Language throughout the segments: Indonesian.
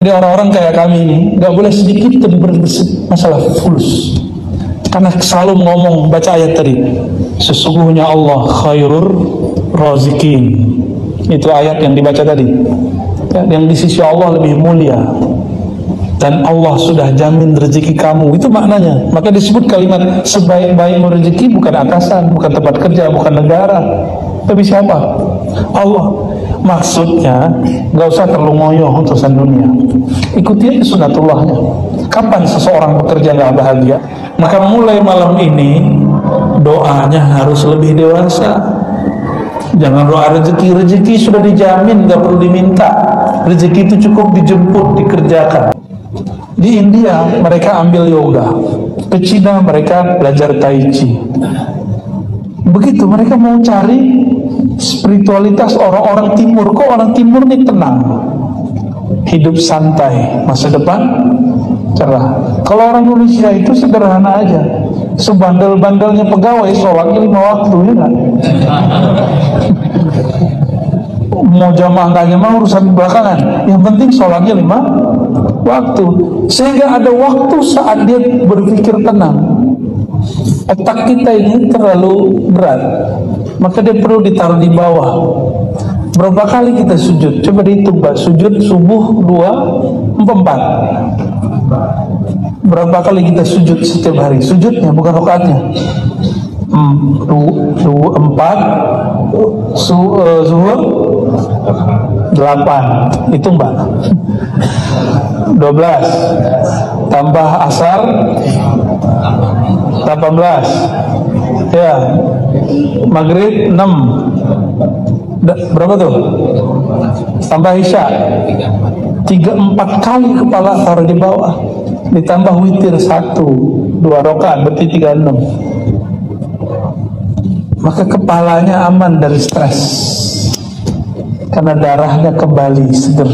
Jadi orang-orang kayak kami ini nggak boleh sedikit pun masalah fulus, karena selalu ngomong, baca ayat tadi, sesungguhnya Allah khairur razikin. Itu ayat yang dibaca tadi, yang di sisi Allah lebih mulia, dan Allah sudah jamin rezeki kamu. Itu maknanya. Maka disebut kalimat sebaik-baik rezeki bukan atasan, bukan tempat kerja, bukan negara, tapi siapa? Allah. Maksudnya nggak usah terlalu ngoyo urusan dunia, ikuti aja sunatullahnya. Kapan seseorang bekerja nggak bahagia? Maka mulai malam ini doanya harus lebih dewasa. Jangan doa rezeki sudah dijamin, nggak perlu diminta. Rezeki itu cukup dijemput, dikerjakan. Di India mereka ambil yoga, ke Cina mereka belajar tai chi. Begitu mereka mau cari spiritualitas orang-orang timur. Kok orang timur ini tenang, hidup santai, masa depan cerah. Kalau orang Indonesia itu sederhana aja, sebandel-bandelnya pegawai sholatnya 5 waktu, ya kan? Mau jamaah nggak jamaah urusan belakangan, yang penting sholatnya 5 waktu, sehingga ada waktu saat dia berpikir tenang. Otak kita ini terlalu berat, maka dia perlu ditaruh di bawah. Berapa kali kita sujud? Coba dihitung, Pak. Sujud subuh 2, 4. Berapa kali kita sujud setiap hari? Sujudnya bukan rakaatnya. 4 zuhur 8. Hitung, Pak. 12 tambah asar 18, ya, maghrib 6, berapa tuh? Tambah isya 3-4 kali kepala taruh di bawah, ditambah witir 1-2 rakaat, berarti 36. Maka kepalanya aman dari stres, karena darahnya kembali seger.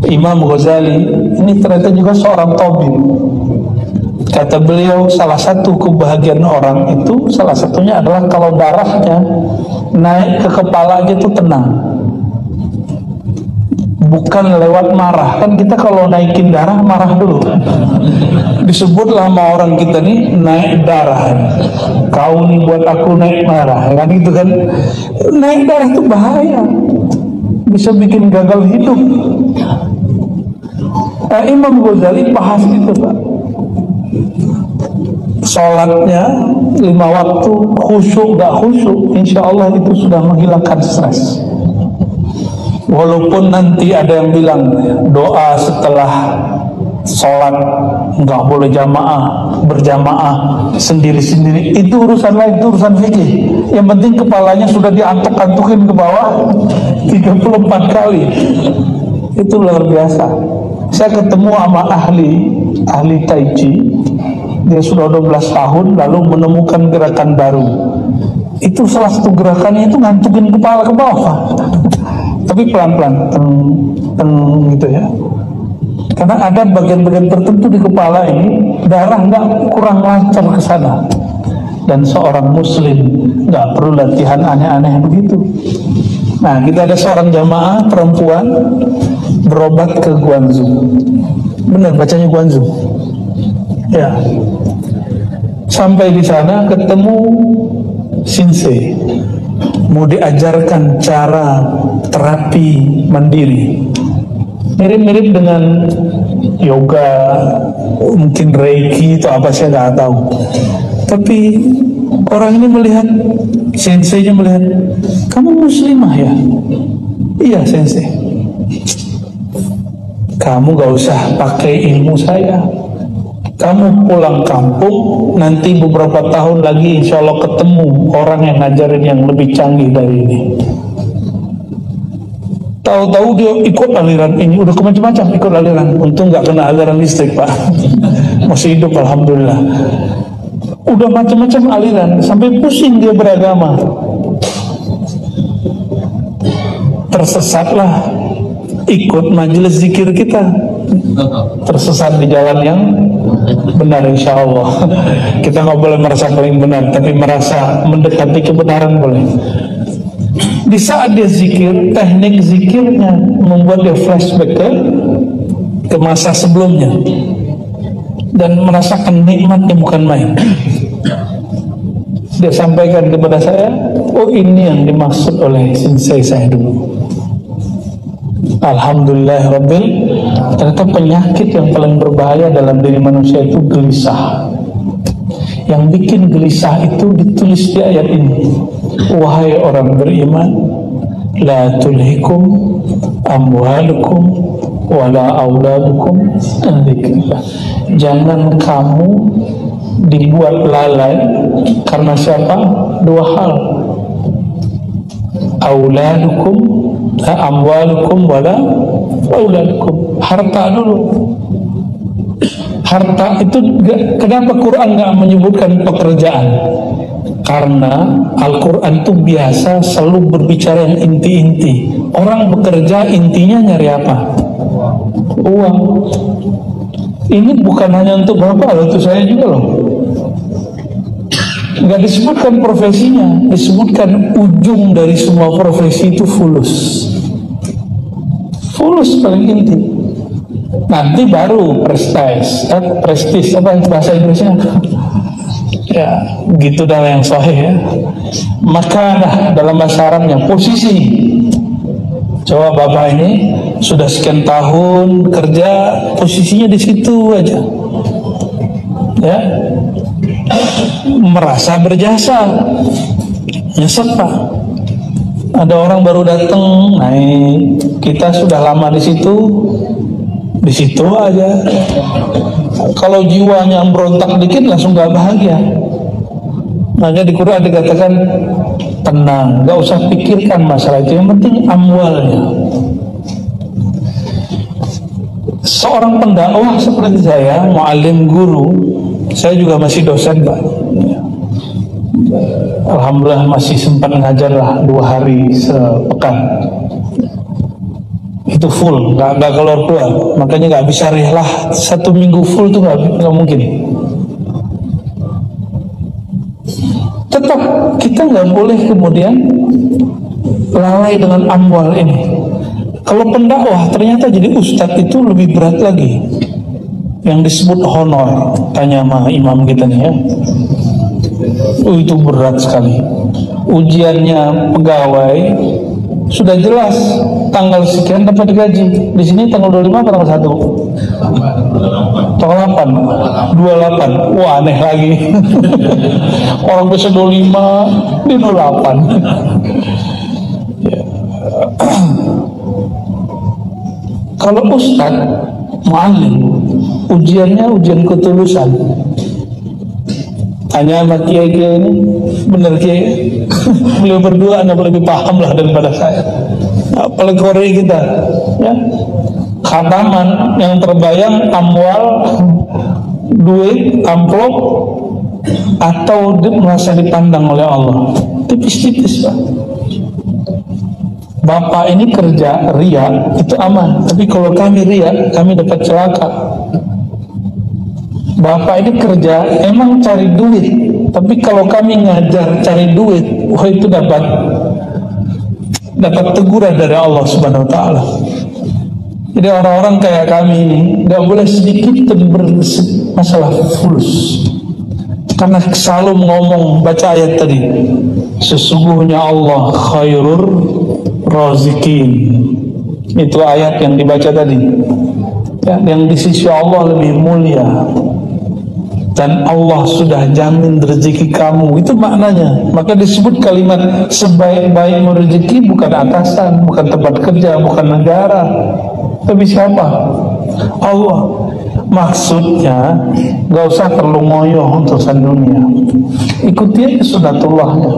Imam Ghazali ini ternyata juga seorang tabib. Kata beliau, salah satu kebahagiaan orang itu salah satunya adalah kalau darahnya naik ke kepalanya itu tenang, bukan lewat marah. Kan kita kalau naikin darah marah dulu. Disebutlah sama orang kita nih naik darah, kau nih buat aku naik marah, kan gitu kan. Naik darah itu bahaya, bisa bikin gagal hidup. Imam Ghazali bahas itu, Pak. Sholatnya 5 waktu, khusyuk gak khusyuk, insya Allah itu sudah menghilangkan stres. Walaupun nanti ada yang bilang doa setelah sholat nggak boleh jamaah, berjamaah, sendiri-sendiri, itu urusan lain, itu urusan fikih. Yang penting kepalanya sudah diantuk-antukin ke bawah 34 kali. Itu luar biasa. Saya ketemu sama ahli tai chi, dia sudah 12 tahun lalu menemukan gerakan baru. Itu salah satu gerakannya itu ngantukin kepala ke bawah. Tapi pelan-pelan, gitu ya. Karena ada bagian-bagian tertentu di kepala ini darah nggak kurang lancar ke sana. Dan seorang muslim nggak perlu latihan aneh-aneh begitu. Nah, kita ada seorang jamaah perempuan berobat ke Guangzhou. Benar bacanya Guangzhou. Ya. Sampai di sana ketemu Shinsei, mau diajarkan cara terapi mandiri, mirip-mirip dengan yoga, mungkin reiki atau apa, saya nggak tahu. Tapi orang ini melihat, senseinya melihat, kamu muslimah ya? Iya sensei. Kamu gak usah pakai ilmu saya. Kamu pulang kampung, nanti beberapa tahun lagi insya Allah ketemu orang yang ngajarin yang lebih canggih dari ini. Tahu-tahu dia ikut aliran ini, udah macam-macam ikut aliran. Untung nggak kena aliran listrik, Pak. Masih hidup alhamdulillah. Udah macam-macam aliran, sampai pusing dia beragama. Tersesatlah, ikut majelis zikir kita. Tersesat di jalan yang benar insya Allah. Kita nggak boleh merasa paling benar, tapi merasa mendekati kebenaran boleh. Di saat dia zikir, teknik zikirnya membuat dia flashback ke masa sebelumnya dan merasakan nikmatnya bukan main. Dia sampaikan kepada saya, oh ini yang dimaksud oleh sensei saya dulu. Alhamdulillah Rabbil. Ternyata penyakit yang paling berbahaya dalam diri manusia itu gelisah. Yang bikin gelisah itu ditulis di ayat ini. Wahai orang beriman, la tulhikum amwalukum wala auladukum an dzikrillah. Jangan kamu dibuat lalai karena siapa? Dua hal. Auladukum, amwalukum wala auladukum. Harta dulu. Harta itu kenapa Quran nggak menyebutkan pekerjaan? Karena Al-Quran itu biasa selalu berbicara yang inti-inti. Orang bekerja intinya nyari apa? Uang. Ini bukan hanya untuk Bapak loh, untuk saya juga loh. Nggak disebutkan profesinya, disebutkan ujung dari semua profesi itu fulus. Fulus paling inti. Nanti baru prestis apa bahasa Inggrisnya? Ya, gitu dah yang sahih ya. Maka dalam bahasa Arabnya posisi. Coba Bapak ini sudah sekian tahun kerja, posisinya di situ aja. Ya. Merasa berjasa. Nyesek Pak. Ada orang baru datang, naik. Kita sudah lama di situ aja. Kalau jiwanya berontak dikit langsung gak bahagia. Makanya di Quran dikatakan tenang, gak usah pikirkan masalah itu. Yang penting amwalnya. Seorang pendakwah seperti saya, mu'alim guru, saya juga masih dosen Pak. Alhamdulillah masih sempat ngajar lah 2 hari sepekan. Itu full, nggak keluar. Makanya nggak bisa rehlah 1 minggu full tuh nggak mungkin. Tetap kita nggak boleh kemudian lalai dengan amwal ini. Kalau pendakwah ternyata jadi ustadz itu lebih berat lagi. Yang disebut honor, tanya sama imam kita nih ya. Itu berat sekali. Ujiannya pegawai sudah jelas tanggal sekian dapat gaji. Di sini tanggal 25 atau tanggal 1? Tanggal 8. 28. Wah, aneh lagi. Orang bisa 25, di 28. Ya. Kalau ustaz, mu'alim, ujiannya ujian ketulusan. Tanya sama kiai ini, bener kiai, beliau berdua anda lebih paham lah daripada saya. Apalagi Korea kita, ya, khataman yang terbayang amwal, duit, amplop, atau merasa dipandang oleh Allah, tipis-tipis Pak. Bapak ini kerja ria itu aman, tapi kalau kami ria, kami dapat celaka. Bapak ini kerja emang cari duit, tapi kalau kami ngajar cari duit, wah itu dapat teguran dari Allah Subhanahu Wa Taala. Jadi orang-orang kayak kami ini nggak boleh sedikit masalah fulus, karena selalu ngomong baca ayat tadi, sesungguhnya Allah khairur razikin. Itu ayat yang dibaca tadi ya, yang di sisi Allah lebih mulia. Dan Allah sudah jamin rezeki kamu. Itu maknanya. Maka disebut kalimat sebaik-baik rezeki bukan atasan, bukan tempat kerja, bukan negara, tapi siapa? Allah. Maksudnya gak usah perlu ngoyo urusan dunia. Ikuti aja sunatullahnya.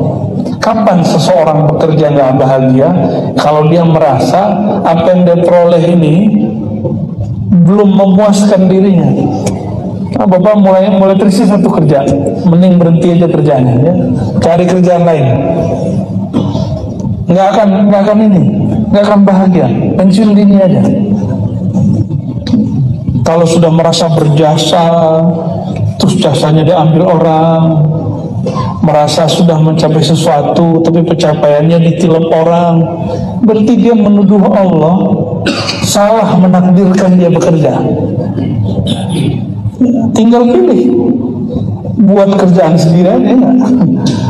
Kapan seseorang bekerja gak bahagia? Kalau dia merasa apa yang dia peroleh ini belum memuaskan dirinya. Nah, Bapak mulai terisi satu kerja, mending berhenti aja kerjanya ya. Cari kerjaan lain. Nggak akan bahagia. Pensiun dini aja. Kalau sudah merasa berjasa, terus jasanya diambil orang, merasa sudah mencapai sesuatu tapi pencapaiannya ditilep orang, berarti dia menuduh Allah salah menakdirkan dia bekerja. Tinggal pilih, buat kerjaan sendiri aja enggak?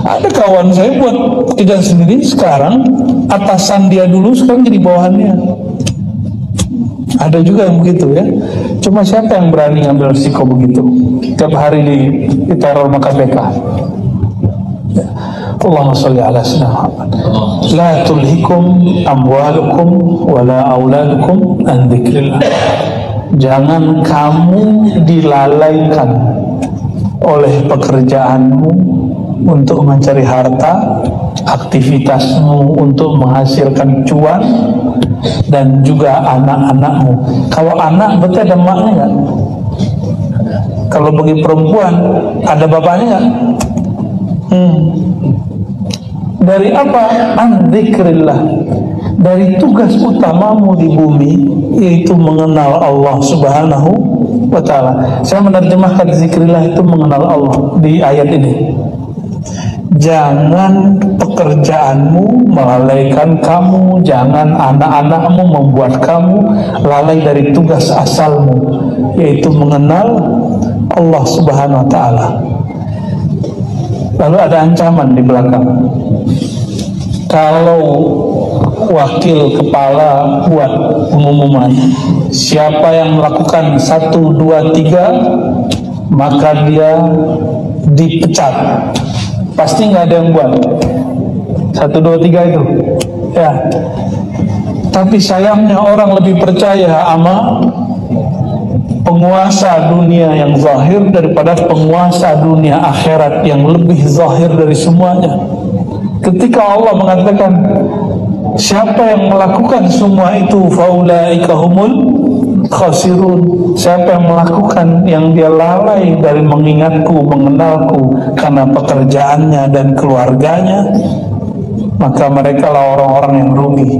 Ada kawan saya buat kerjaan sendiri, sekarang atasan dia dulu, sekarang jadi bawahannya. Ada juga yang begitu ya. Cuma siapa yang berani ngambil risiko begitu? Tiap hari diteror sama KPK. Allahumma sholli ala sayyidina Muhammad. La tulhikum amwalukum wala auladukum an dzikrillah. Jangan kamu dilalaikan oleh pekerjaanmu untuk mencari harta, aktivitasmu untuk menghasilkan cuan, dan juga anak-anakmu. Kalau anak berarti ada maknya nggak? Kalau bagi perempuan ada bapaknya nggak? Dari apa? An-dzikrillah. Dari tugas utamamu di bumi, yaitu mengenal Allah Subhanahu wa ta'ala. Saya menerjemahkan zikrillah itu mengenal Allah di ayat ini. Jangan pekerjaanmu melalaikan kamu, jangan anak-anakmu membuat kamu lalai dari tugas asalmu, yaitu mengenal Allah Subhanahu wa ta'ala. Lalu ada ancaman di belakang. Kalau wakil kepala buat pengumuman, siapa yang melakukan 1, 2, 3, maka dia dipecat. Pasti nggak ada yang buat 1, 2, 3 itu ya. Tapi sayangnya orang lebih percaya sama penguasa dunia yang zahir daripada penguasa dunia akhirat yang lebih zahir dari semuanya. Ketika Allah mengatakan siapa yang melakukan semua itu faulaika humul khasirun, siapa yang melakukan yang dia lalai dari mengingatku, mengenalku karena pekerjaannya dan keluarganya, maka mereka lah orang-orang yang rugi.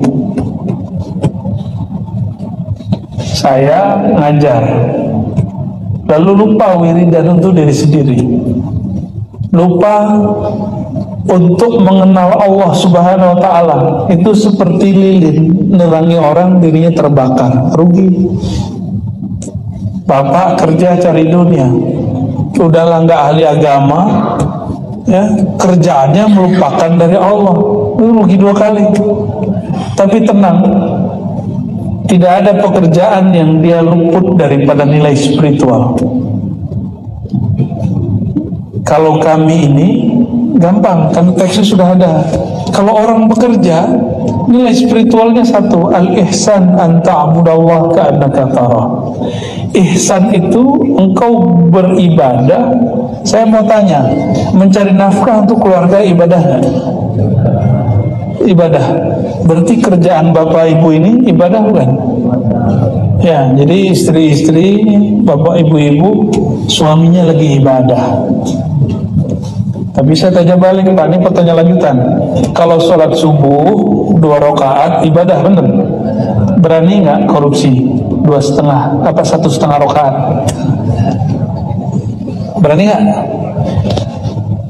Saya ngajar lalu lupa wiridan untuk diri sendiri, lupa untuk mengenal Allah Subhanahu wa ta'ala. Itu seperti lilin nerangi orang, dirinya terbakar, rugi. Bapak kerja cari dunia, udahlah nggak ahli agama ya, kerjaannya melupakan dari Allah, itu rugi 2 kali. Tapi tenang, tidak ada pekerjaan yang dia luput daripada nilai spiritual. Kalau kami ini gampang, kan teksnya sudah ada. Kalau orang bekerja, nilai spiritualnya satu, al-ihsan an ta'budallaha ka'annaka tarah. Ihsan itu engkau beribadah. Saya mau tanya, mencari nafkah untuk keluarga ibadah nggak? Ibadah. Berarti kerjaan bapak ibu ini ibadah bukan? Ya, jadi istri-istri, bapak ibu-ibu, suaminya lagi ibadah. Tapi saya tanya balik, Pak, ini pertanyaan lanjutan. Kalau sholat subuh 2 rakaat ibadah bener? Berani nggak korupsi 2,5 apa 1,5 rakaat? Berani nggak?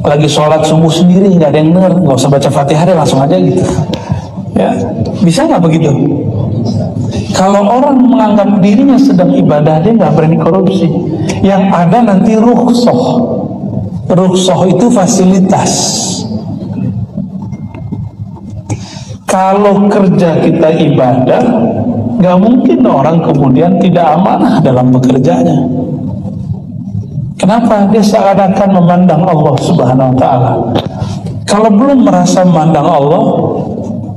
Lagi sholat subuh sendiri nggak ada yang denger, nggak usah baca Fatihah deh, langsung aja gitu. Ya, bisa nggak begitu? Kalau orang menganggap dirinya sedang ibadah, dia nggak berani korupsi. Yang ada nanti rukhsah. Rukhsah itu fasilitas. Kalau kerja kita ibadah, nggak mungkin orang kemudian tidak amanah dalam bekerjanya. Kenapa? Dia seakan-akan memandang Allah Subhanahu wa ta'ala. Kalau belum merasa memandang Allah,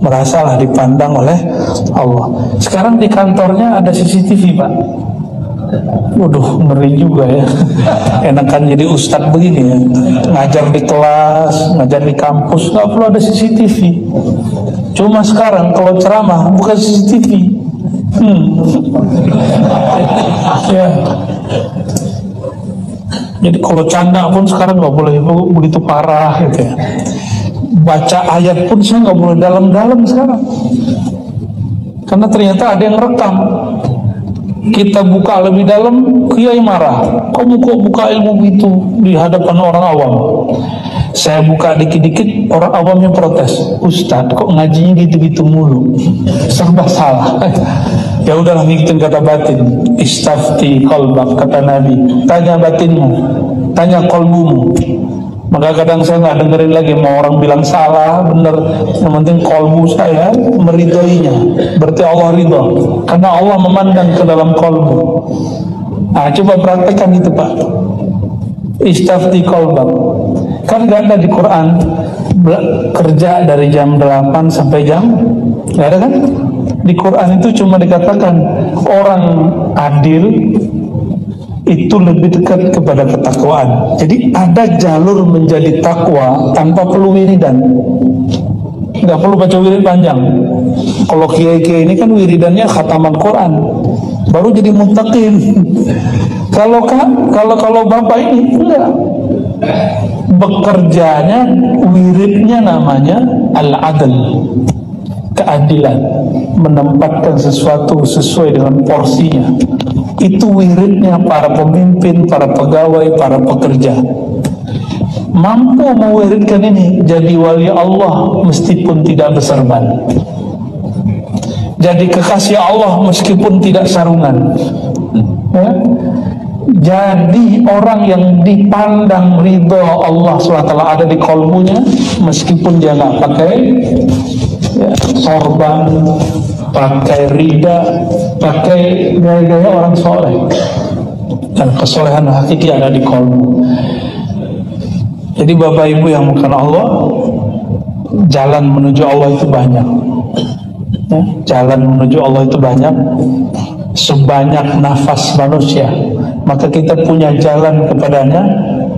merasalah dipandang oleh Allah. Sekarang di kantornya ada CCTV, Pak. Waduh, ngeri juga ya. Enakan jadi ustadz begini ya, ngajar di kelas, ngajar di kampus, nggak perlu ada CCTV. Cuma sekarang kalau ceramah bukan CCTV. Ya. Jadi kalau canda pun sekarang nggak boleh begitu parah gitu ya. Baca ayat pun saya nggak boleh dalam-dalam sekarang, karena ternyata ada yang rekam. Kita buka lebih dalam, kiai marah, kamu kok buka ilmu itu di hadapan orang awam. Saya buka dikit-dikit, orang awamnya protes, Ustadz kok ngajinya gitu-gitu mulu, serba salah. Ya udahlah, ngikutin kata batin. Istafti qalbak, kata Nabi, tanya batinmu, tanya kolbumu. Maka kadang saya nggak dengerin lagi mau orang bilang salah, bener. Yang penting kolbu saya meridhoinya. Berarti Allah ridho, karena Allah memandang ke dalam kolbu. Nah, coba praktekkan itu Pak. Istafti qalbak. Kan gak ada di Quran kerja dari jam 8 sampai jam, gak ada kan? Di Quran itu cuma dikatakan orang adil itu lebih dekat kepada ketakwaan. Jadi ada jalur menjadi takwa tanpa perlu wiridan. Gak perlu baca wirid panjang. Kalau kiai-kiai ini kan wiridannya khataman Quran, baru jadi muttaqin. Kalau bapak ini enggak, bekerjanya, wiridnya namanya al-adl, keadilan, menempatkan sesuatu sesuai dengan porsinya. Itu wiridnya para pemimpin, para pegawai, para pekerja. Mampu mewiridkan ini, jadi wali Allah meskipun tidak berserban, jadi kekasih Allah meskipun tidak sarungan, ya? Jadi orang yang dipandang ridho Allah SWT ada di kolbunya, meskipun dia nggak pakai ya, sorban, pakai rida, pakai gaya-gaya orang soleh, dan kesolehan hakiki ada di kolbu. Jadi Bapak Ibu yang bukan Allah, jalan menuju Allah itu banyak, ya, jalan menuju Allah itu banyak, sebanyak nafas manusia. Maka kita punya jalan kepadanya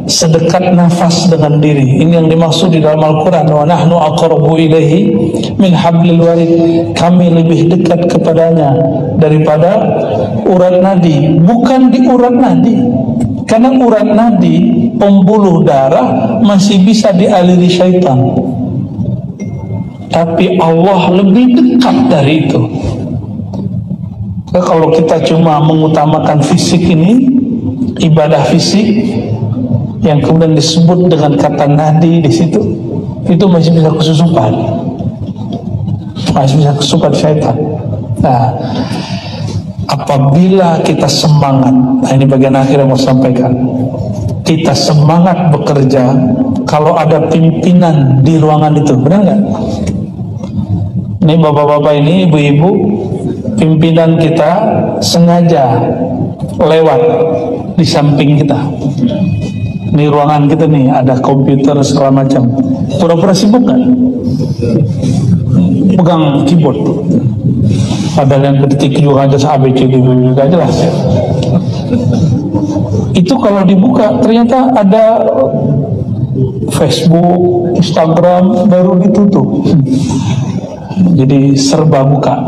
sedekat nafas dengan diri. Ini yang dimaksud di dalam Al-Quran, wa nahnu aqrabu ilaihi min hablil warid. Kami lebih dekat kepadanya daripada urat nadi. Bukan di urat nadi, karena urat nadi, pembuluh darah, masih bisa dialiri syaitan. Tapi Allah lebih dekat dari itu. Kalau kita cuma mengutamakan fisik ini, ibadah fisik yang kemudian disebut dengan kata nadi di situ, itu masih bisa kesusupan, masih bisa kesusupan syaitan. Nah, apabila kita semangat, nah ini bagian akhir yang mau sampaikan, kita semangat bekerja, kalau ada pimpinan di ruangan itu, benar nggak? Ini bapak-bapak ini, ibu-ibu, pimpinan kita sengaja lewat di samping kita. Ini ruangan kita nih, ada komputer segala macam. Pura-pura sibuk kan? Pegang keyboard. Padahal yang ketik juga aja ABCD gak jelas. Itu kalau dibuka ternyata ada Facebook, Instagram, baru ditutup. Jadi serba buka.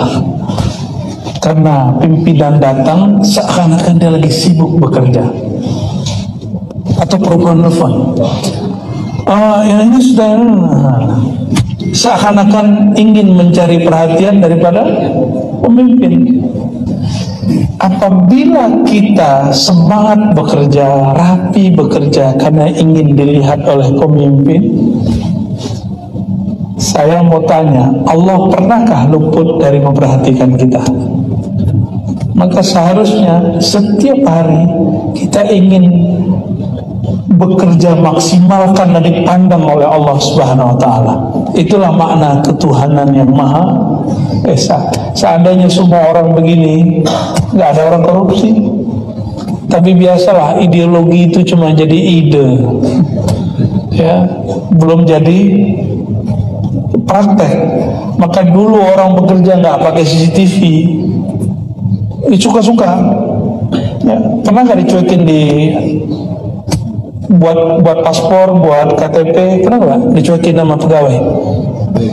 Karena pimpinan datang seakan-akan dia lagi sibuk bekerja, atau program telepon, yang ini sudah, seakan-akan ingin mencari perhatian daripada pemimpin. Apabila kita semangat bekerja, rapi bekerja karena ingin dilihat oleh pemimpin, saya mau tanya, Allah pernahkah luput dari memperhatikan kita? Maka seharusnya setiap hari kita ingin bekerja maksimal karena dipandang oleh Allah Subhanahu wa Ta'ala. Itulah makna ketuhanan yang Maha Esa. Seandainya semua orang begini, nggak ada orang korupsi. Tapi biasalah, ideologi itu cuma jadi ide, ya, belum jadi praktek. Maka dulu orang bekerja nggak pakai CCTV, suka-suka, ya. Pernah nggak dicuekin di buat paspor, buat KTP, pernah nggak dicuekin sama pegawai?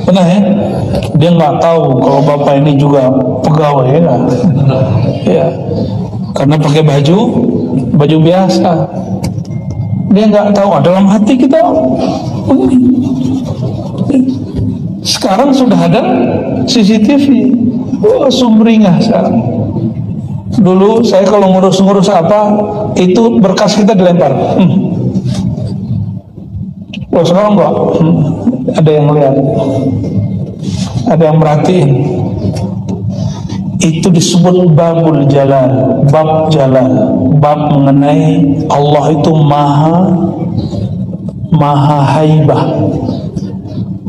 Pernah ya? Dia nggak tahu kalau bapak ini juga pegawai, ya, ya. Karena pakai baju biasa, dia nggak tahu dalam hati kita. Sekarang sudah ada CCTV, sumringah sekarang. Dulu saya kalau ngurus-ngurus apa, itu berkas kita dilempar. Loh sekarang kok ada yang lihat, ada yang merhatiin. Itu disebut babul jalal, bab jalal, bab mengenai Allah itu maha haibah,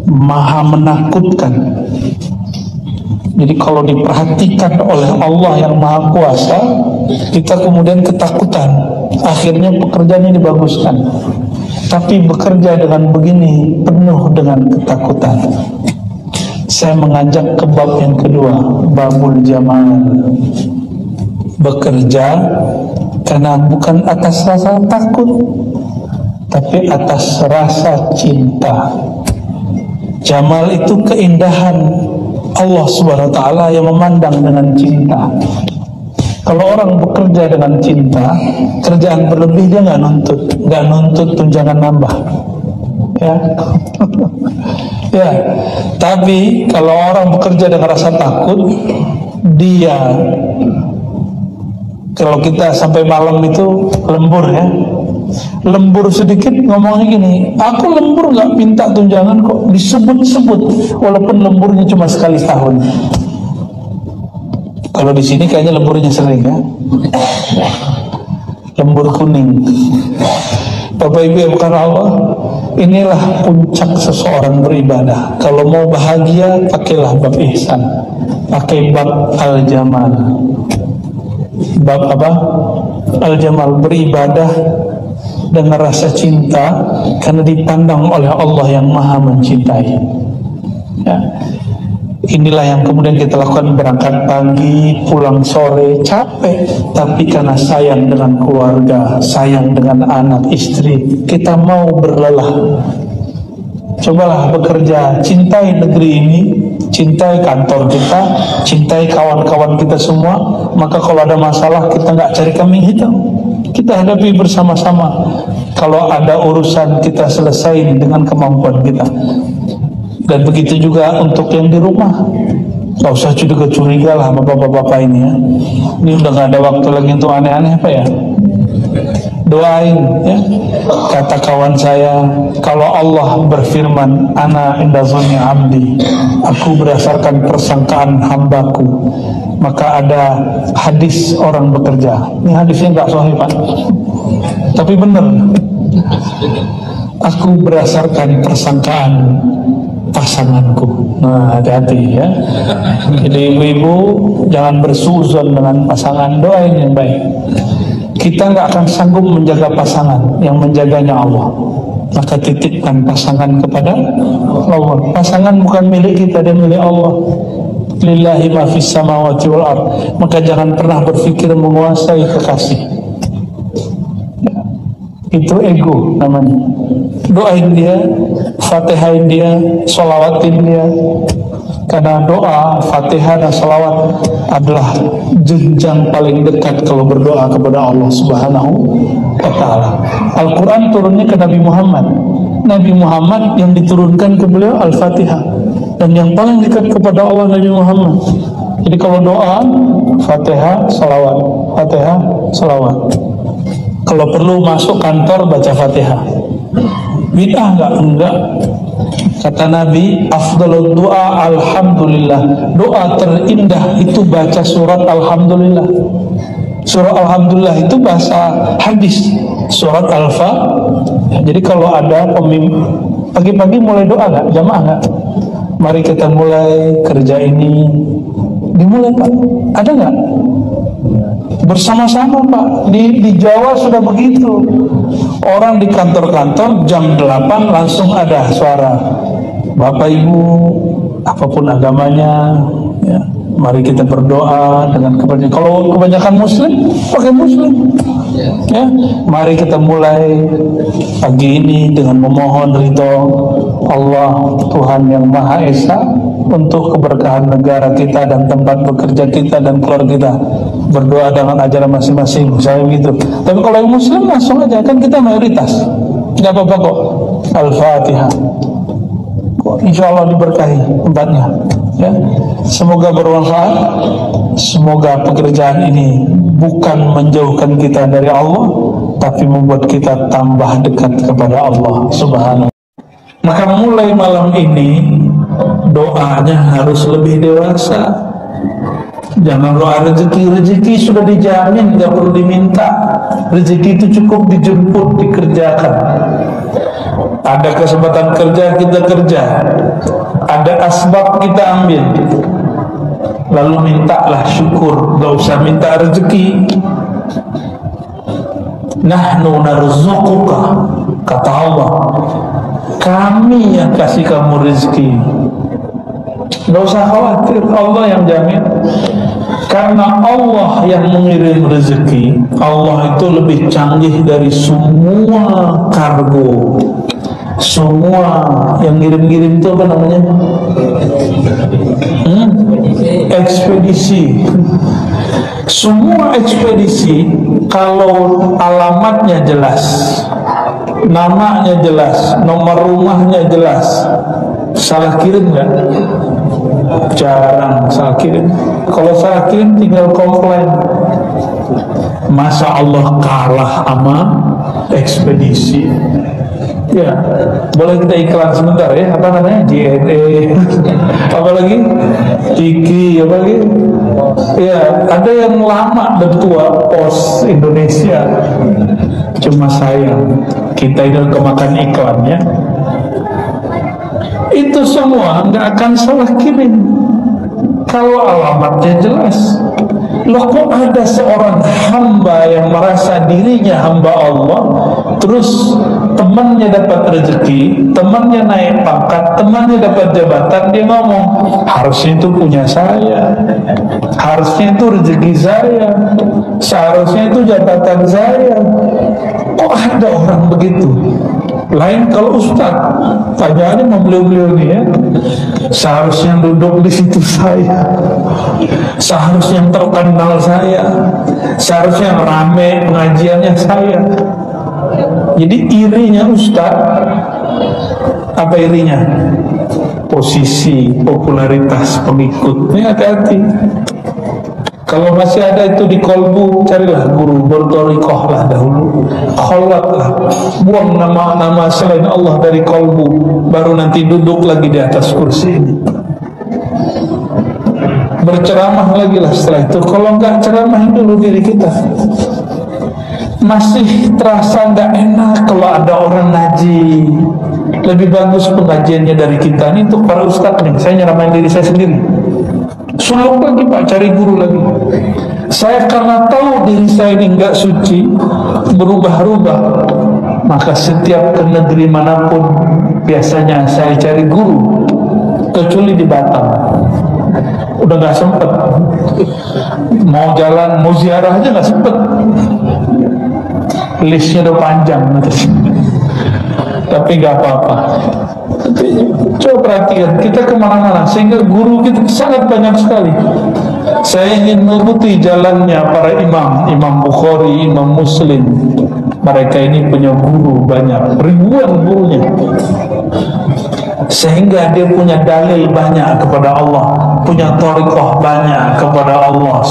maha menakutkan. Jadi kalau diperhatikan oleh Allah yang maha kuasa, kita kemudian ketakutan, akhirnya pekerjaannya dibaguskan. Tapi bekerja dengan begini penuh dengan ketakutan. Saya mengajak ke bab yang kedua, babul jamal. Bekerja karena bukan atas rasa takut, tapi atas rasa cinta. Jamal itu keindahan Allah Subhanahu wa ta'ala yang memandang dengan cinta. Kalau orang bekerja dengan cinta, kerjaan berlebih dia nggak nuntut tunjangan nambah, ya. Ya, tapi kalau orang bekerja dengan rasa takut, dia kalau kita sampai malam itu lembur, ya, lembur sedikit ngomongnya gini, aku lembur nggak minta tunjangan kok, disebut-sebut walaupun lemburnya cuma sekali tahun. Kalau di sini kayaknya lemburnya sering, ya, lembur kuning. Bapak Ibu yang bukan Allah, inilah puncak seseorang beribadah. Kalau mau bahagia, pakailah bab ihsan, pakai bab al-jamal. Bab apa? Al-jamal, beribadah dengan rasa cinta karena dipandang oleh Allah yang maha mencintai, ya. Inilah yang kemudian kita lakukan, berangkat pagi, pulang sore, capek, tapi karena sayang dengan keluarga, sayang dengan anak, istri, kita mau berlelah. Cobalah bekerja, cintai negeri ini, cintai kantor kita, cintai kawan-kawan kita semua. Maka kalau ada masalah, kita nggak cari kambing hitam, kita hadapi bersama-sama. Kalau ada urusan, kita selesai dengan kemampuan kita. Dan begitu juga untuk yang di rumah, gak usah curiga lah bapak-bapak ini, ya. Ini udah gak ada waktu lagi untuk aneh-aneh, apa ya. Doain, ya. Kata kawan saya, kalau Allah berfirman, ana inda zonni abdi, aku berdasarkan persangkaan hambaku, maka ada hadis orang bekerja. Ini hadisnya gak sahih, Pak, tapi benar. Aku berdasarkan persangkaan pasanganku. Nah, hati-hati, ya. Jadi ibu-ibu jangan bersuuzon dengan pasangan, doain yang baik. Kita nggak akan sanggup menjaga pasangan, yang menjaganya Allah. Maka titipkan pasangan kepada Allah. Pasangan bukan milik kita, dia milik Allah. Lillahi ma fis samawati wal ard. Maka jangan pernah berpikir menguasai kekasih. Itu ego namanya. Doain dia, fatihain dia, sholawatin dia. Karena doa, fatihah dan sholawat adalah jenjang paling dekat kalau berdoa kepada Allah Subhanahu wa ta'ala. Al-Quran turunnya ke Nabi Muhammad. Nabi Muhammad yang diturunkan ke beliau Al-Fatihah. Dan yang paling dekat kepada Allah Nabi Muhammad. Jadi kalau doa, fatihah, sholawat, fatihah, sholawat. Kalau perlu masuk kantor baca Fatihah. Bid'ah enggak. Kata Nabi, afdalud doa alhamdulillah. Doa terindah itu baca surat alhamdulillah. Surat alhamdulillah itu bahasa hadis. Surat Al-Fa. Jadi kalau ada pemimpin pagi-pagi mulai doa enggak? Jamaah enggak? Mari kita mulai kerja ini. Dimulai, Pak. Ada enggak? Bersama-sama, Pak. Di Jawa sudah begitu. Orang di kantor-kantor jam 8 langsung ada suara. Bapak Ibu, apapun agamanya, ya, mari kita berdoa dengan kebanyakan. Kalau kebanyakan Muslim, pakai Muslim. Ya, mari kita mulai pagi ini dengan memohon ridho Allah Tuhan yang Maha Esa untuk keberkahan negara kita dan tempat bekerja kita dan keluarga kita. Berdoa dengan ajaran masing-masing, saya begitu. Tapi kalau yang Muslim langsung aja, kan kita mayoritas, nggak apa-apa kok. Al-Fatihah. Insya Allah diberkahi tempatnya, ya. Semoga bermanfaat. Semoga pekerjaan ini bukan menjauhkan kita dari Allah, tapi membuat kita tambah dekat kepada Allah Subhanahu Maka mulai malam ini doanya harus lebih dewasa. Jangan doa rezeki sudah dijamin, nggak perlu diminta. Rezeki itu cukup dijemput, dikerjakan. Ada kesempatan kerja, kita kerja. Ada asbab, kita ambil. Lalu mintalah syukur, nggak usah minta rezeki. Nahnu narzuquka, kata Allah, kami yang kasih kamu rezeki. Nggak usah khawatir, Allah yang jamin. Karena Allah yang mengirim rezeki. Allah itu lebih canggih dari semua kargo. Semua yang ngirim-ngirim itu apa namanya? Ekspedisi. Semua ekspedisi kalau alamatnya jelas, namanya jelas, nomor rumahnya jelas, salah kirim nggak? Jarang salah kirim. Kalau salah kirim tinggal komplain. Masa Allah kalah sama ekspedisi? Ya, boleh kita iklan sebentar ya. Apa namanya? JNE. Apa lagi? Tiki. Apa lagi? Ya, ada yang lama dan tua, Pos Indonesia. Cuma sayang kita ini kemakan iklannya. Itu semua nggak akan salah kirim kalau alamatnya jelas. Loh, kok ada seorang hamba yang merasa dirinya hamba Allah, terus temannya dapat rezeki, temannya naik pangkat, temannya dapat jabatan, dia ngomong harusnya itu punya saya, harusnya itu rezeki saya, seharusnya itu jabatan saya. Kok ada orang begitu? Lain kalau ustaz, tanyaannya sama beliau-beliau ini ya, seharusnya duduk di situ saya, seharusnya yang terkenal saya, seharusnya yang rame pengajiannya saya. Jadi irinya ustaz, apa irinya? Posisi, popularitas pengikut. Ini hati-hati. Kalau masih ada itu di kolbu, carilah guru bertorikoh lah dahulu, kholat lah, buang nama-nama selain Allah dari kolbu, baru nanti duduk lagi di atas kursi ini. Berceramah lagi lah setelah itu. Kalau enggak, ceramahin dulu diri kita. Masih terasa enggak enak kalau ada orang ngaji. Lebih bagus pengajiannya dari kita. Ini untuk para ustaz nih, saya nyeramahin diri saya sendiri. Suluk lagi Pak, cari guru lagi. Saya karena tahu diri saya ini enggak suci, berubah-ubah, maka setiap ke negeri manapun biasanya saya cari guru, kecuali di Batam. Udah nggak sempet, mau jalan, mau ziarah aja nggak sempet, listnya udah panjang. Tapi nggak apa-apa. Coba perhatikan, kita kemana-mana, sehingga guru kita sangat banyak sekali. Saya ingin mengikuti jalannya para imam, Imam Bukhari, Imam Muslim. Mereka ini punya guru banyak, ribuan gurunya, sehingga dia punya dalil banyak kepada Allah, punya thariqah banyak kepada Allah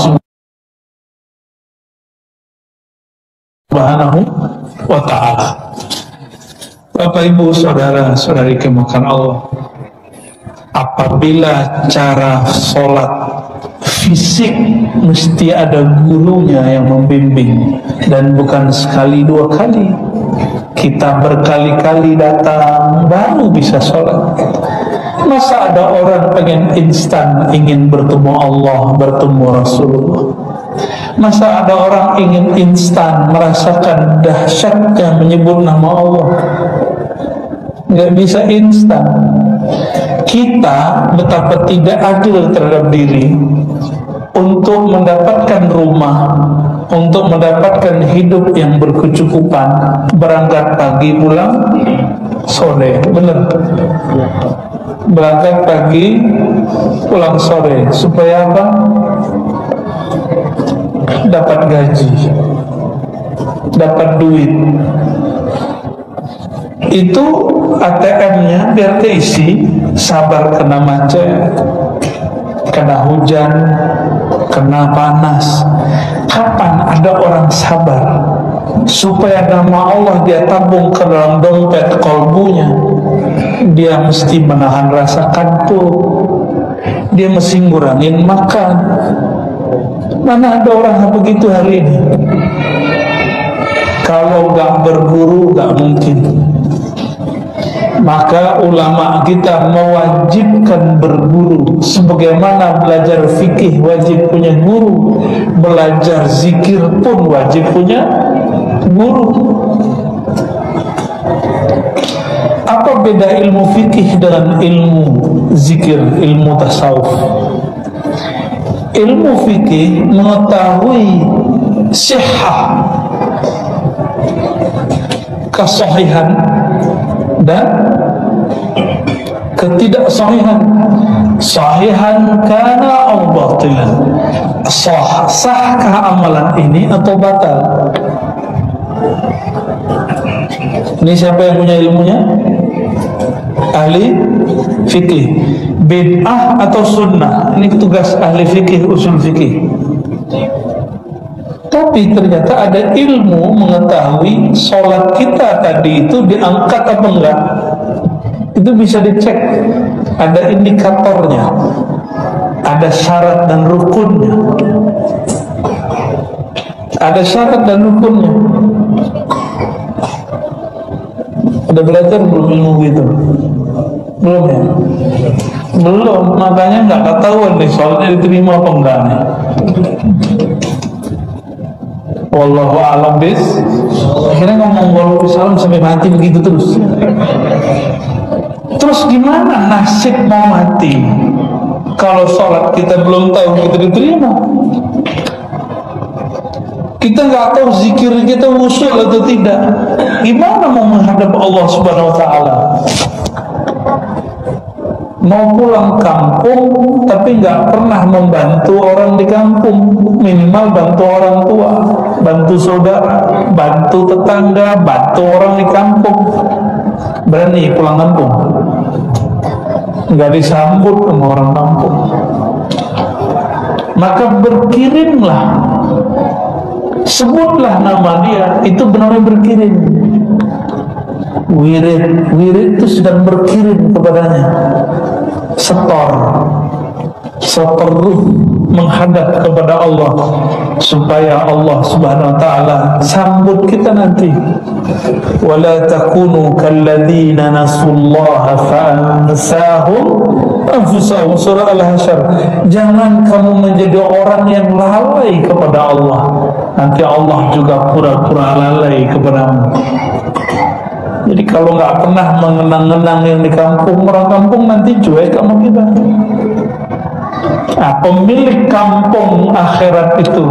Subhanahu wa ta'ala. Bapak Ibu Saudara Saudari kemakan Allah, apabila cara sholat fisik mesti ada gurunya yang membimbing, dan bukan sekali dua kali, kita berkali-kali datang baru bisa sholat. Masa ada orang pengen instan ingin bertemu Allah, bertemu Rasulullah? Masa ada orang ingin instan merasakan dahsyatnya menyebut nama Allah? Nggak bisa instan. Kita betapa tidak adil terhadap diri. Untuk mendapatkan rumah, untuk mendapatkan hidup yang berkecukupan, berangkat pagi pulang sore, benar? Berangkat pagi pulang sore, supaya apa? Dapat gaji, dapat duit. Itu ATM-nya biar keisi. Sabar kena macet, kena hujan, kena panas. Kapan ada orang sabar supaya nama Allah dia tabung ke dalam dompet kolbunya, dia mesti menahan rasa kantuk, dia mesti ngurangin makan. Mana ada orang begitu hari ini? Kalau gak berguru gak mungkin. Maka ulama kita mewajibkan berguru, sebagaimana belajar fikih wajib punya guru, belajar zikir pun wajib punya guru. Apa beda ilmu fikih dengan ilmu zikir, ilmu tasawuf? Ilmu fikih mengetahui sihah, kesahihan dan ketidaksahihan. Sahihan kana atau batilan, sahkah amalan ini atau batal? Ini siapa yang punya ilmunya? Ahli fikih. Bid'ah atau sunnah, ini tugas ahli fikih, usul fikih. Tapi ternyata ada ilmu mengetahui sholat kita tadi itu diangkat apa enggak. Itu bisa dicek, ada indikatornya, ada syarat dan rukunnya. Ada syarat dan rukunnya. Udah belajar belum ilmu gitu? Belum ya? Belum, makanya nggak ketahuan nih sholatnya diterima apa enggak nih. Wallahu a'lam bis. Akhirnya ngomong wallahu bisalam sampai mati begitu terus. Terus gimana nasib mau mati kalau sholat kita belum tahu kita diterima? Kita nggak tahu zikir kita usul atau tidak. Gimana mau menghadap Allah Subhanahu Wa Taala? Mau pulang kampung tapi nggak pernah membantu orang di kampung, minimal bantu orang tua, bantu saudara, bantu tetangga, bantu orang di kampung. Berani pulang kampung? Nggak disambut sama orang kampung. Maka berkirimlah, sebutlah nama dia, itu benar-benar berkirim. Wirid itu sedang berkirim kepadanya, seteruh menghadap kepada Allah, supaya Allah Subhanahu Wa Taala sambut kita nanti. Wala takunu kalladzina nasullaha fa'ansahum anfusahum, surah Al-Hasyr. Jangan kamu menjadi orang yang lalai kepada Allah, nanti Allah juga pura-pura lalai kepadamu. Jadi kalau nggak pernah mengenang-enang yang di kampung, orang kampung nanti cuek sama kita. Nah, pemilik kampung akhirat itu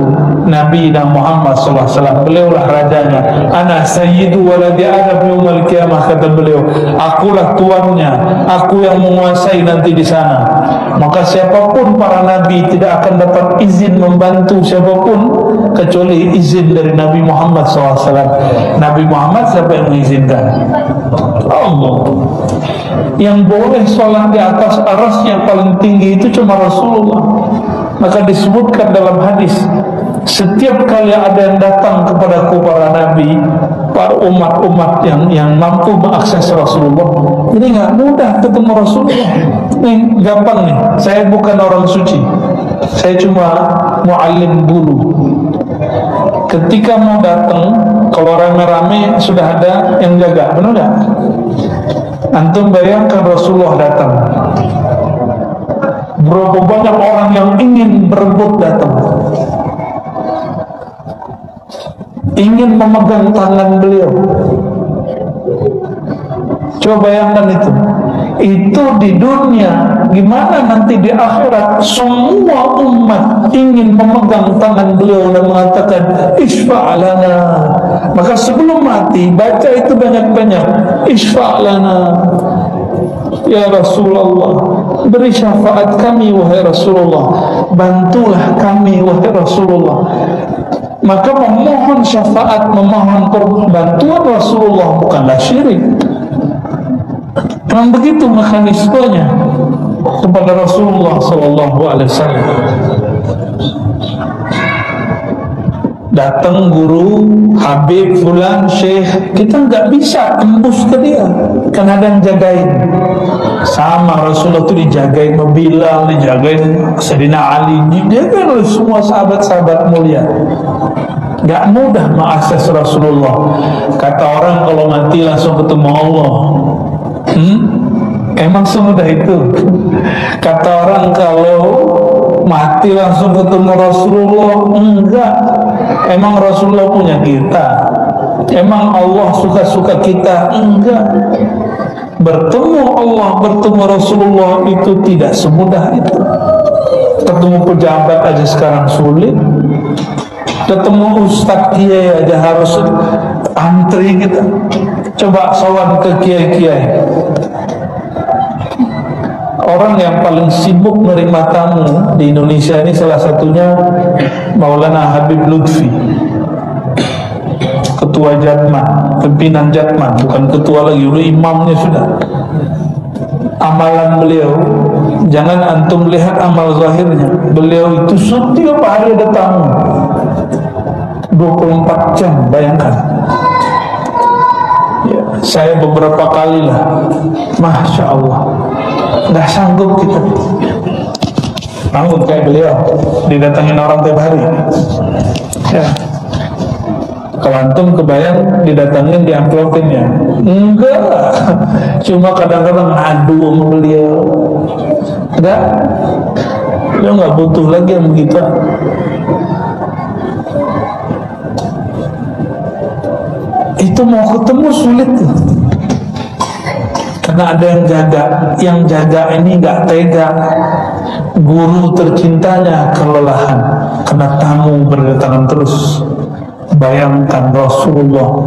Nabi Muhammad SAW. Beliaulah rajanya. Ana sayyidu waladi Adam yaumal qiyamah, kata beliau. Akulah tuannya, aku yang menguasai nanti di sana. Maka siapapun para nabi tidak akan dapat izin membantu siapapun kecuali izin dari Nabi Muhammad SAW. Nabi Muhammad siapa yang mengizinkan? Allah. Yang boleh sholat di atas arasnya paling tinggi itu cuma Rasulullah. Maka disebutkan dalam hadis, setiap kali ada yang datang kepadaku para nabi, para umat-umat yang mampu mengakses Rasulullah, ini nggak mudah ketemu Rasulullah. Ini gampang nih. Saya bukan orang suci, saya cuma muallim dulu. Ketika mau datang, kalau rame-rame sudah ada yang jaga, benar nggak? Antum bayangkan Rasulullah datang, berapa banyak orang yang ingin berebut datang, ingin memegang tangan beliau. Coba bayangkan itu. Itu di dunia, gimana nanti di akhirat? Semua umat ingin memegang tangan beliau dan mengatakan isfa'lana. Maka sebelum mati baca itu banyak-banyak, isfa'lana ya Rasulullah, beri syafaat kami wahai Rasulullah, bantulah kami wahai Rasulullah. Maka memohon syafaat, memohon bantuan Rasulullah bukanlah syirik. Memang begitu mekanismenya kepada Rasulullah SAW. datang guru, habib, fulan, syekh, kita nggak bisa tembus ke dia, kan ada yang jagain. Sama Rasulullah itu dijagain Bilal, dijagain Sayyidina Ali, dijagain oleh semua sahabat-sahabat mulia. Gak mudah mengakses Rasulullah. Kata orang kalau mati langsung ketemu Allah. Emang semudah itu? Kata orang kalau mati langsung ketemu Rasulullah, enggak. Emang Rasulullah punya kita? Emang Allah suka-suka kita? Enggak. Bertemu Allah, bertemu Rasulullah itu tidak semudah itu. Ketemu pejabat aja sekarang sulit. Ketemu ustadz kiai aja harus antri kita. Coba sowan ke kiai-kiai. Orang yang paling sibuk menerima tamu di Indonesia ini salah satunya Maulana Habib Lutfi, ketua Jatman, pimpinan Jatman, bukan ketua lagi, udah imamnya sudah. Amalan beliau, jangan antum lihat amal zahirnya, beliau itu setiap hari ada tamu 24 jam, bayangkan. Ya, saya beberapa kali lah, Masya Allah, nggak sanggup kita bangun kayak beliau didatangin orang tiap hari. Ya, kalau antum kebayang didatangin diamplopin ya? Enggak, cuma kadang-kadang adu sama beliau. Enggak, beliau nggak butuh lagi yang begitu. Itu mau ketemu sulit tuh. Karena ada yang jaga ini nggak tega. Guru tercintanya kelelahan karena tamu berdatangan terus. Bayangkan Rasulullah.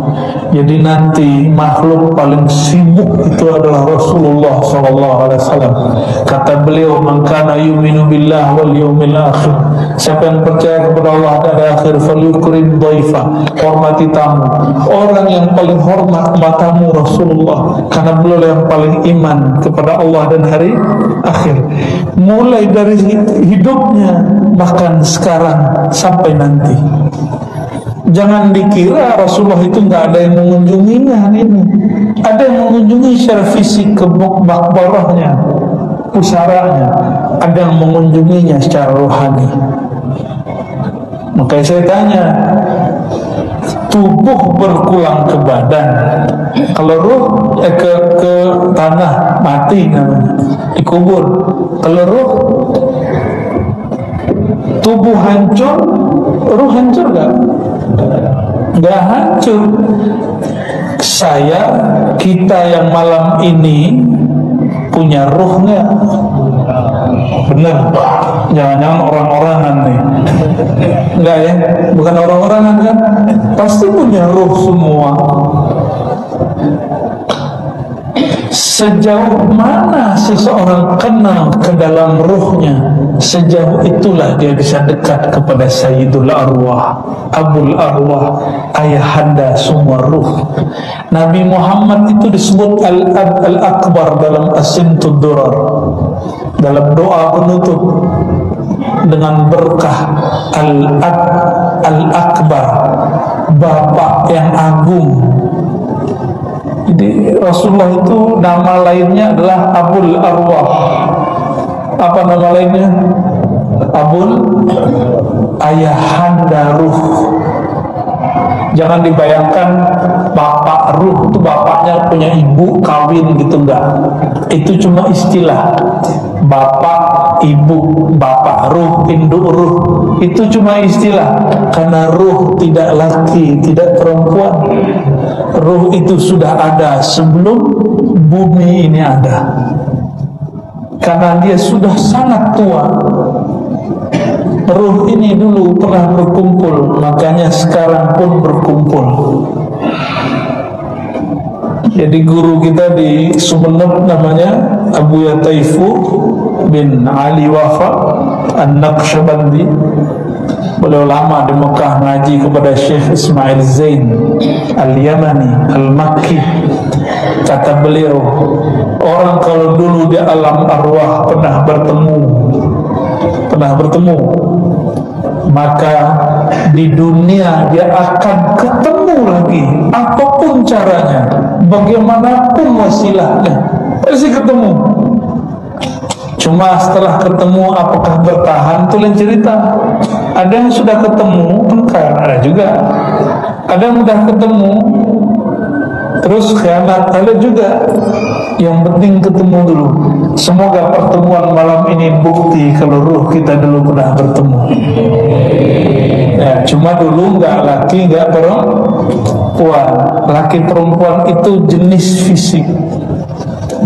Jadi nanti makhluk paling sibuk itu adalah Rasulullah SAW. Kata beliau, "Man kana yu'minu billah wal yawmil akhir." Siapa yang percaya kepada Allah dan akhir, falyukrim dhaifa, hormati tamu. Orang yang paling hormat matamu Rasulullah, karena beliau yang paling iman kepada Allah dan hari akhir. Mulai dari hidupnya, bahkan sekarang sampai nanti. Jangan dikira Rasulullah itu nggak ada yang mengunjunginya ini. Ada yang mengunjungi secara fisik ke makbarahnya, pusaranya. Ada yang mengunjunginya secara rohani. Makanya saya tanya, tubuh berpulang ke badan, kalau ruh ke tanah mati namanya, dikubur. Kalau ruh, tubuh hancur, ruh hancur gak? Gak hancur. Kita yang malam ini punya ruh gak? Bener, jangan-jangan orang-orangan nih. Enggak ya, bukan orang-orangan kan? Pasti punya ruh semua. Sejauh mana seseorang kenal ke dalam ruhnya, sejauh itulah dia bisa dekat kepada Sayyidul Arwah, Abul Arwah, ayahanda semua ruh. Nabi Muhammad itu disebut Al-Ab Al-Akbar dalam As-Sintud Durar, dalam doa penutup dengan berkah Al-Ab Al-Akbar, Bapak yang agung. Jadi Rasulullah itu nama lainnya adalah Abul Arwah. Apa nama lainnya? Abul, ayahanda ruh. Jangan dibayangkan bapak ruh itu bapaknya punya ibu kawin gitu, enggak. Itu cuma istilah. Bapak, ibu, bapak ruh, induk ruh, itu cuma istilah. Karena ruh tidak laki, tidak perempuan. Ruh itu sudah ada sebelum bumi ini ada. Karena dia sudah sangat tua. Ruh ini dulu pernah berkumpul, makanya sekarang pun berkumpul. Jadi guru kita di Sumeneb namanya Abu Yataifu bin Ali Wafa An-Naqsyabandi. Beliau lama di Mekah ngaji kepada Syekh Ismail Zain Al-Yamani Al-Makki. Kata beliau, orang kalau dulu di alam arwah pernah bertemu maka di dunia dia akan ketemu lagi, apapun caranya, bagaimanapun wasilahnya, pasti ketemu. Cuma setelah ketemu apakah bertahan, itu lain cerita. Ada yang sudah ketemu tengkar, ada juga. Ada yang sudah ketemu terus khianat, ada juga. Yang penting ketemu dulu. Semoga pertemuan malam ini bukti kalau ruh kita dulu pernah bertemu. Ya, cuma dulu nggak laki nggak perempuan. Laki perempuan itu jenis fisik,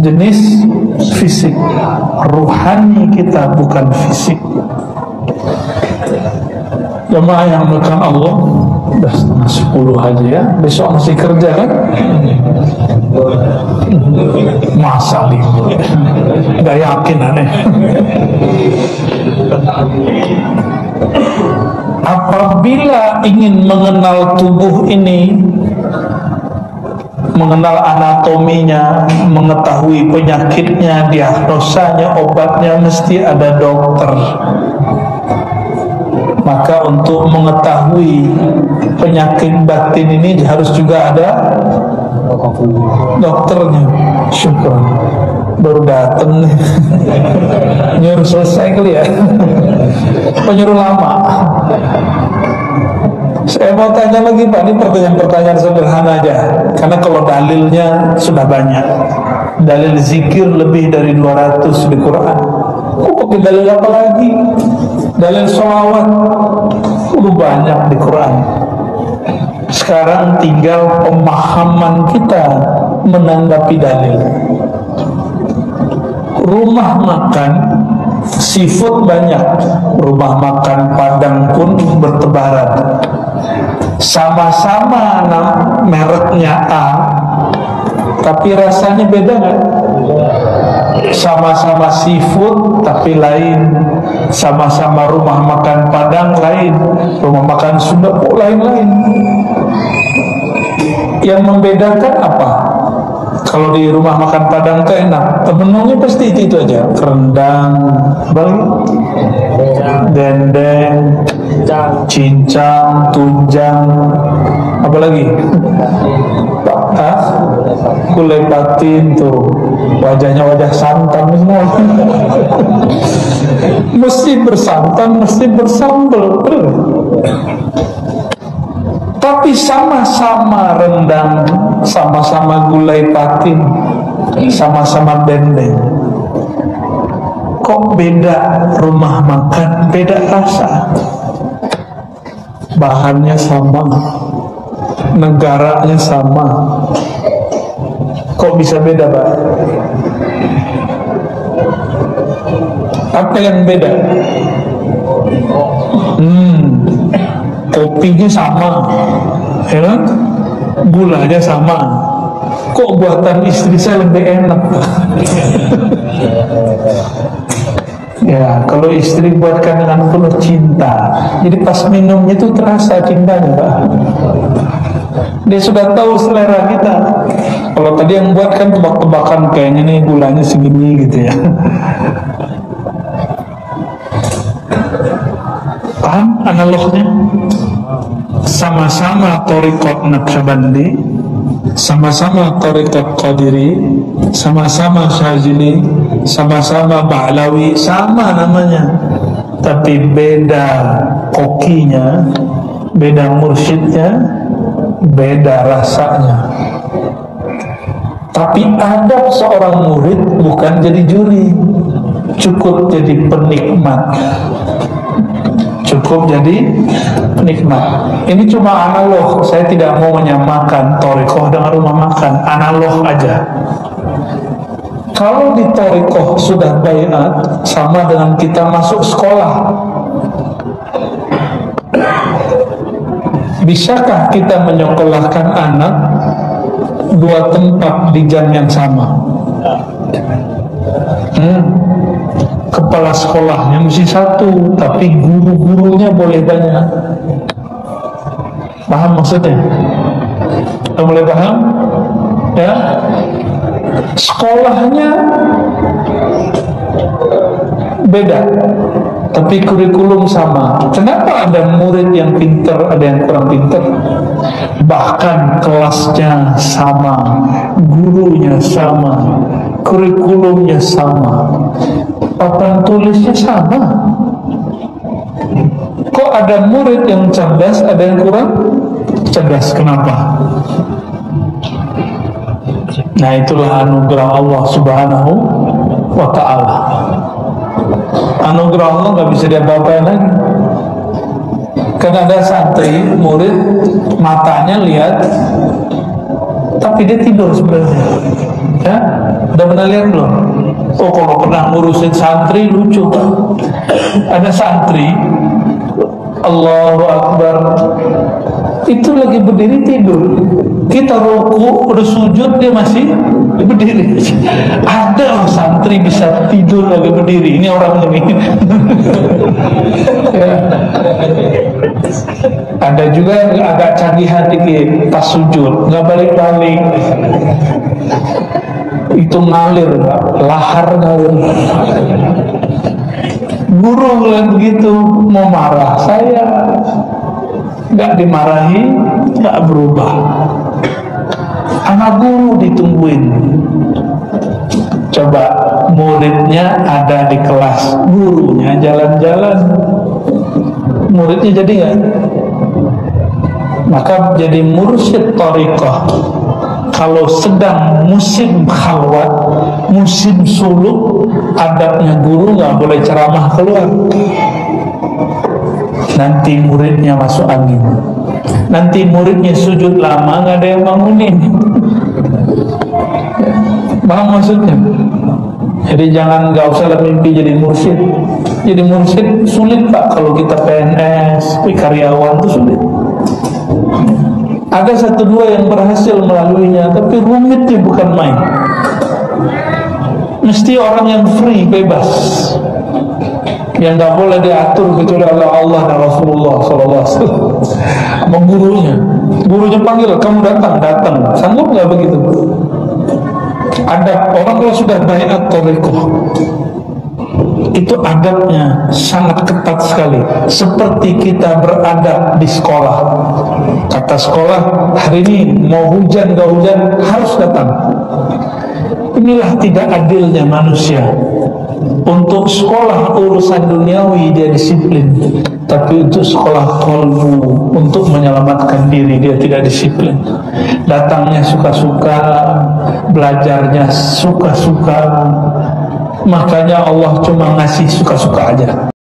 jenis fisik. Ruhani kita bukan fisik. Jemaah yang melakukan Allah, udah 10 aja ya. Besok masih kerja kan? Masa libur? Gak yakin aneh. Apabila ingin mengenal tubuh ini, mengenal anatominya, mengetahui penyakitnya, diagnosanya, obatnya, mesti ada dokter. Maka untuk mengetahui penyakit batin ini harus juga ada dokternya. Syukur baru datang nih. Nyuruh selesai kali ya. Penyuruh lama. Saya mau tanya lagi Pak, ini pertanyaan-pertanyaan sederhana aja. Karena kalau dalilnya sudah banyak. Dalil zikir lebih dari 200 di Quran. Pakai dalil apa lagi? Dalil sholawat udah banyak di Quran. Sekarang tinggal pemahaman kita menanggapi dalil. Rumah makan seafood banyak, rumah makan Padang pun bertebaran. Sama-sama mereknya A, tapi rasanya beda nggak? Sama-sama seafood tapi lain. Sama-sama rumah makan Padang lain, rumah makan Sunda kok lain-lain. Yang membedakan apa? Kalau di rumah makan Padang itu enak, menunya pasti itu aja. Rendang, dendeng, cincang, tunjang, apa lagi? Gulai patin tuh, wajahnya wajah santan semua. Mesti bersantan, mesti bersambal. Tapi sama-sama rendang, sama-sama gulai patin, sama-sama dendeng. Kok beda rumah makan, beda rasa? Bahannya sama, negaranya sama. Kok bisa beda, Pak? Apa yang beda? Kopinya sama, ya kan? Gulanya sama. Kok buatan istri saya lebih enak? Ya, kalau istri buatkan dengan penuh cinta, jadi pas minumnya itu terasa cintanya, Pak. Dia sudah tahu selera kita. Kalau tadi yang buat kan tebak-tebakan, kayaknya nih gulanya segini gitu ya. Paham analognya? Sama-sama Thariqat Naqsyabandi, sama-sama Thariqat Qadiri, sama-sama Syazili, sama-sama Ba'lawi, sama namanya, tapi beda kokinya, beda mursyidnya, beda rasanya. Tapi adab seorang murid bukan jadi juri, cukup jadi penikmat. Cukup jadi penikmat. Ini cuma analog. Saya tidak mau menyamakan thariqah dengan rumah makan. Analog aja. Kalau di thariqah sudah baiat, sama dengan kita masuk sekolah. Bisakah kita menyekolahkan anak dua tempat di jam yang sama? Kepala sekolahnya mesti satu, tapi guru-gurunya boleh banyak. Paham maksudnya? Mulai paham? Ya. Sekolahnya beda, tapi kurikulum sama. Kenapa ada murid yang pinter, ada yang kurang pinter? Bahkan kelasnya sama, gurunya sama, kurikulumnya sama, papan tulisnya sama. Kok ada murid yang cerdas, ada yang kurang cerdas? Kenapa? Nah, itulah anugerah Allah Subhanahu wa ta'ala. Anugerah Allah gak bisa diapa-apain lagi. Karena ada santri, murid, matanya lihat, tapi dia tidur sebenarnya. Ya, udah pernah lihat belum? Oh, kalau pernah ngurusin santri lucu. Ada santri, Allahu Akbar, itu lagi berdiri tidur. Kita ruku, udah sujud, dia masih berdiri. Ada santri bisa tidur lagi berdiri. Ini orang ini. Ya. Ada juga yang agak canggihan dikit, pas sujud nggak balik-balik, itu ngalir, lahar ngalir. Guru ngeliat begitu mau marah, saya nggak dimarahi, nggak berubah. Anak guru ditungguin. Coba muridnya ada di kelas, gurunya jalan-jalan, muridnya jadi nggak? Maka jadi mursyid thariqah kalau sedang musim khalwat, musim suluk, adabnya guru nggak boleh ceramah keluar. Nanti muridnya masuk angin. Nanti muridnya sujud lama, nggak ada yang bangunin. Paham maksudnya? Jadi nggak usah mimpi jadi mursyid. Jadi mursyid sulit Pak, kalau kita PNS, karyawan itu sulit. Ada satu dua yang berhasil melaluinya, tapi rumitnya bukan main. Mesti orang yang free, bebas, yang nggak boleh diatur kecuali Allah dan Rasulullah SAW. Sama gurunya panggil, kamu datang, sanggup nggak begitu? Ada orang kalau sudah baiat thariqah, itu adabnya sangat ketat sekali, seperti kita beradab di sekolah. Kata sekolah, hari ini mau hujan gak hujan harus datang. Inilah tidak adilnya manusia. Untuk sekolah urusan duniawi dia disiplin, tapi untuk sekolah qalbu, untuk menyelamatkan diri dia tidak disiplin. Datangnya suka-suka, belajarnya suka-suka. Makanya Allah cuma ngasih suka-suka aja.